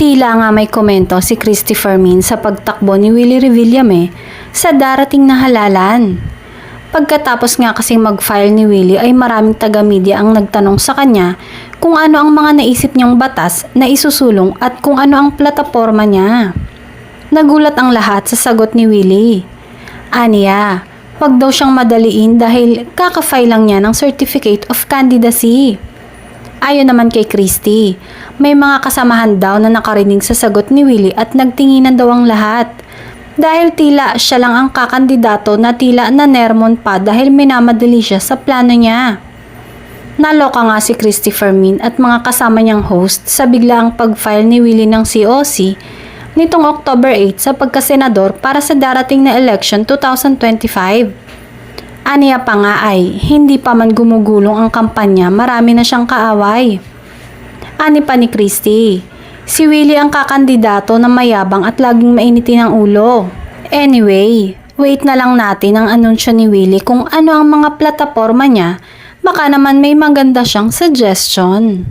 Tila nga may komento si Christy Fermin sa pagtakbo ni Willie Revillame sa darating na halalan. Pagkatapos nga kasing mag-file ni Willie ay maraming taga-media ang nagtanong sa kanya kung ano ang mga naisip niyang batas na isusulong at kung ano ang plataporma niya. Nagulat ang lahat sa sagot ni Willie. Aniya, wag daw siyang madaliin dahil kaka-file lang niya ng Certificate of Candidacy. Ayon naman kay Christy, may mga kasamahan daw na nakarinig sa sagot ni Willie at nagtinginan daw ang lahat. Dahil tila siya lang ang kakandidato na tila nanermon pa dahil minamadali siya sa plano niya. Naloka nga si Christy Fermin at mga kasama niyang host sa biglaang pag-file ni Willie ng COC nitong October 8 sa pagkasenador para sa darating na election 2025. Aniya pa nga ay hindi pa man gumugulong ang kampanya, marami na siyang kaaway. Ani pa ni Christy, si Willie ang kakandidato na mayabang at laging mainitin ang ulo. Anyway, wait na lang natin ang anunsyo ni Willie kung ano ang mga plataporma niya, baka naman may maganda siyang suggestion.